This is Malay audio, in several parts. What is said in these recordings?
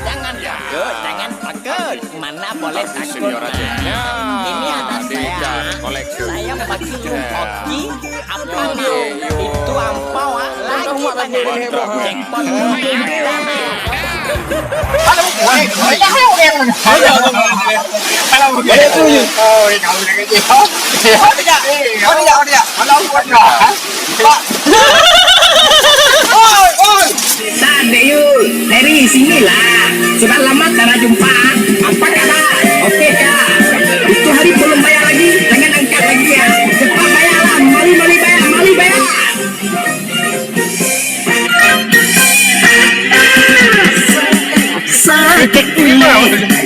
Jangan takut, jangan takut. Mana boleh takut. Ini ada saya. Saya bagi hoki ampau. Itu ampau lagi banyak. Jackpot Sade yuk, dari sinilah. Sudah lama tak jumpa. Apa kabar? Oke kak. Itu hari belum bayar lagi. Jangan angkat lagi ya. Cepat bayarlah. Mali bayar, mali bayar. Sakit ini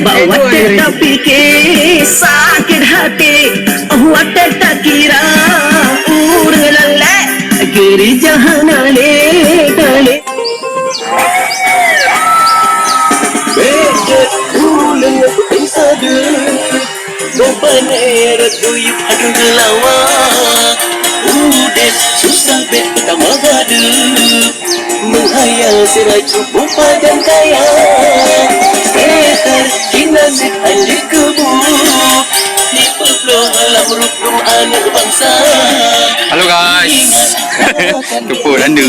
bawa tak pikir sakit hati. Awak tak kira urlale kiri jahanale dale. Beget ulang insadu Gopaner duyuk aduh gelawa Udah susah bet pertama gadu Menghayal seraju bupa dan kaya Seter kinasib andi kebu Di peblong alam rukun anak bangsa. Halo guys. Tupu anda.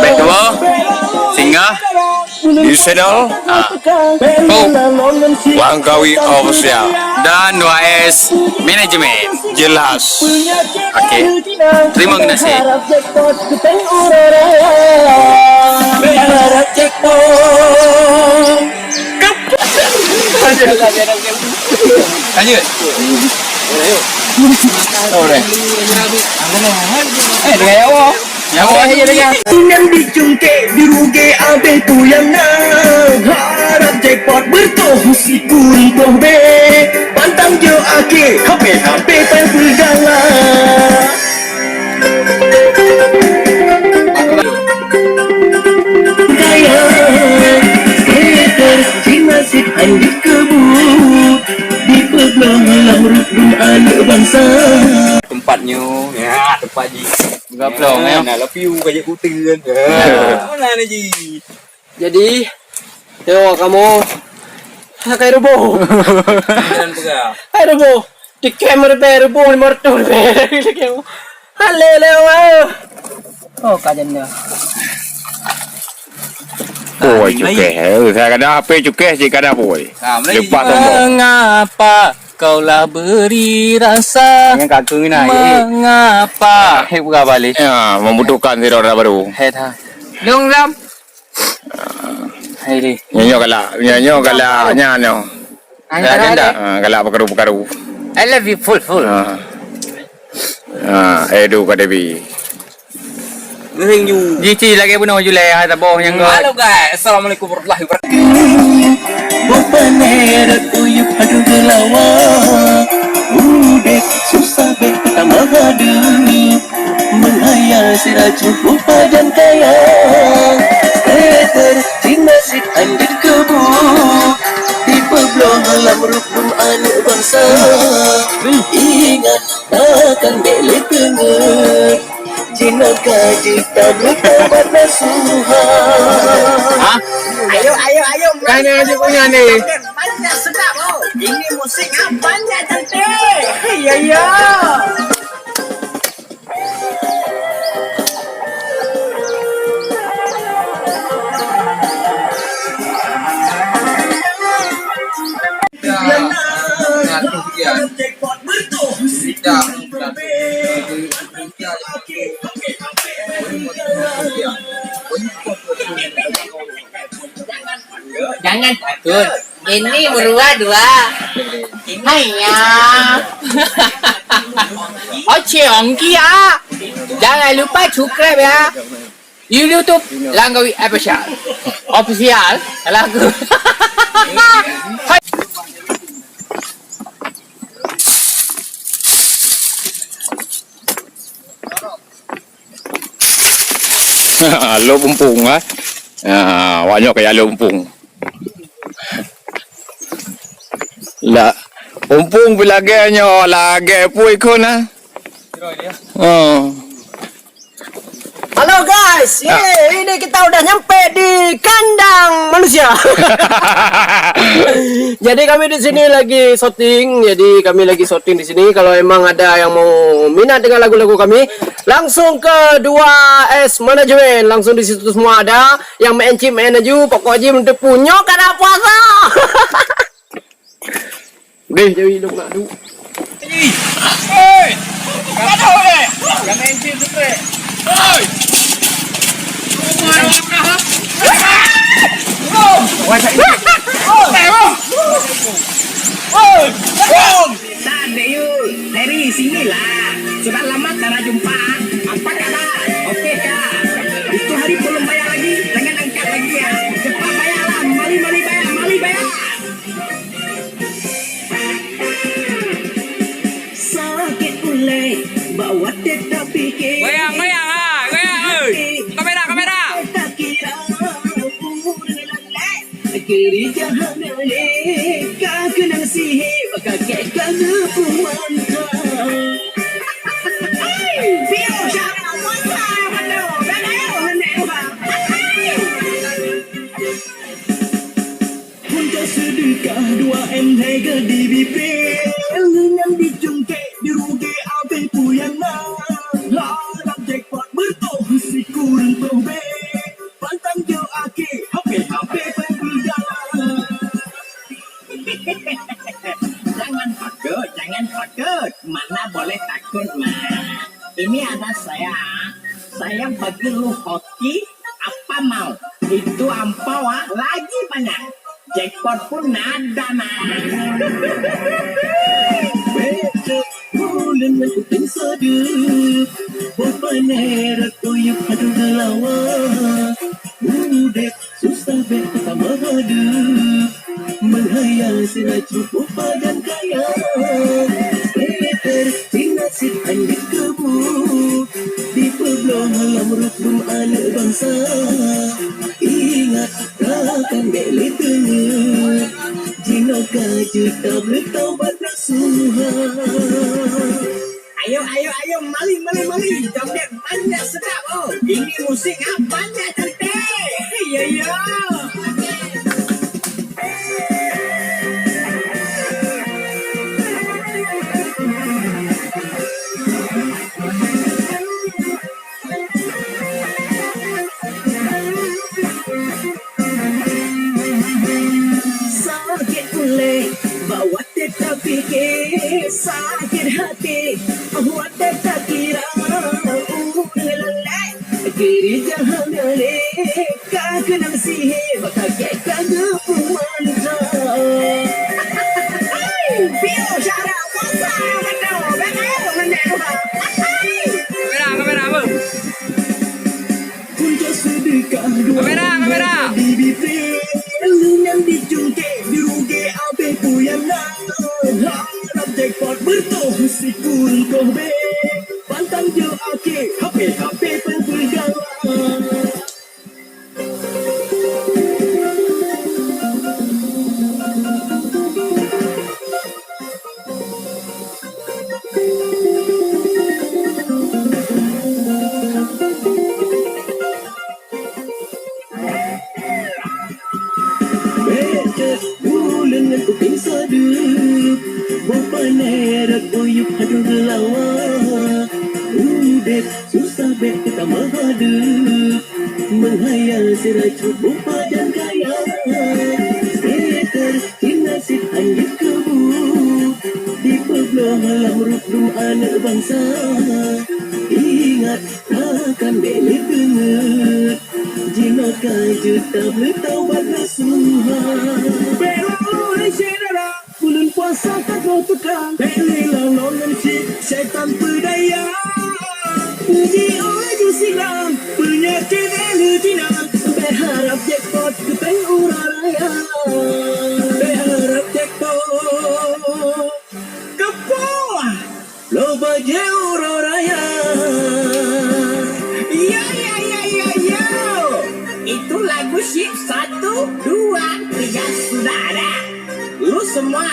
Baik apa? Singgah di channel Langkawi Official dan 2S Manajemen. jelas. Oke. Terima kasih. Lanjut. Yang dijungke diruge abe tu yang nang harap jackpot bertoh si kuntoh be pantang jo ake HP pergala gaya seter masih andi kebut di peblong lamrukun anak bangsa. Tempatnya ya tempat ji Gaplong ya. nah lepiu kayak kutin mana nih ji. Jadi, yo kamu kayak rubo. Jangan pegang Hai rubo. Di kamera rubo mertu kamu. Halo. Oh, kajannya. Ôi cukai, saya kada HP cukai sih kada boy. Lepas tu Mengapa kaulah beri rasa? Yang kagum ini. Mengapa? Hei buka balik. ya membutuhkan saudara baru. Hei dah. Long lam. Hei di. Nyanyo kala nyanyo. Kala pekaru. I love you full. Edu kada bi. Jici lagi puno julai ada boh yang Halo guys, assalamualaikum warahmatullahi wabarakatuh. Bopaner uyuk aduh gelawa Udah susah bet pertama gadu Menghayal seraju bupa dan kaya Seter dinasib andit kebu Di peblong alam rukun anak bangsa Ingat takkan belek dengar Jinaka jika bertobat nasuhan. Ayo. Ini aja punya nih. Banyak sedap loh. Ini musik banyak cantik. Iya. Jangan takut. Ini dua. Hanya. Oce ongki ya. Jangan lupa subscribe ya. YouTube Langkawi Official lagu. Lo pumpung ah. Banyak kayak lo pumpung. Lah, pumpung bilaganya lagi pui ko na. Oh. Halo guys, ini kita udah nyampe di kandang manusia. Jadi kami di sini lagi syuting. Di sini. Kalau emang ada yang mau minat dengan lagu-lagu kami, langsung ke 2S Manajemen. Langsung di situ semua ada. Yang mencim menuju pokoknya untuk punya kada puasa. Đi. Jadi dong nak du. Saat Yul, dari sinilah. Sudah lama tak jumpa. Apa kabar? Oke kak. Itu hari belum bayar lagi. Jangan angkat lagi ya. Cepat bayarlah. Mali bayar. Mali bayar. Sakit mulai bawa tetap pikir. Goyang goyang. Kamera. Tak kira kerja hanale kena sihir maka kena kumanta. Bio siapa masa mana punca sedekah 2M harga DBP dengan dijungke dirugi apa puyang larang jackpot bertuh si kurang tobe pantang jo ake HP pengguna. Jangan takut, mana boleh takut mah. Ini ada saya bagi lu hoki apa mau, itu ampau lagi banyak, jackpot pun ada mah. Bulan mengutin sedih, berpaner tuyuk aduh gelawa, udah susah pertama haduh, menghayal sila cukup padan kaya, Peter sinasit anjit kebu, di peblong alam rukun anak bangsa, ingat takkan beli tengah, jinoka juta bertaubat nasuhan. Ayo, mali, joget banyak sedap oh. Ini musik banyak cantik. Iya. Sakit mulai bawa tetap pikir, sakit hati bawa tetap kira ulalai kiri jahan dale kena sihir maka kena kumanta. Bio syara masa mana Kamera apa? punca sedekah Kamera. DBP yang dijungke dirugi apa puyang harap jackpot bertuh si kurang tobe pantang jo ake HP pengguna. Bulan mengutin sedih, berpaner tuyuk aduh gelawa, udah susah pertama haduh, menghayal sila cukup padan kaya, Peter sinasit anjit kebu, di peblong alam rukun anak bangsa, ingat takkan beli tengah, jinoka juta bertaubat nasuhan. Pero senara bulan puasa tak mau tekan, belilah nonton si setan berdaya, puji oju silam penyakit elujinan, berharap jackpot keteng uraraya, berharap jackpot kepuah loba jauh raya. Yo, itu lagu sip 1, 2, 3 sudah ada. Lu semua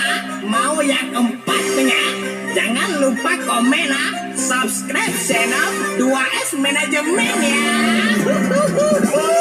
mau yang 4 tengah, jangan lu lupa komen ah, subscribe channel 2S Manajemen ya.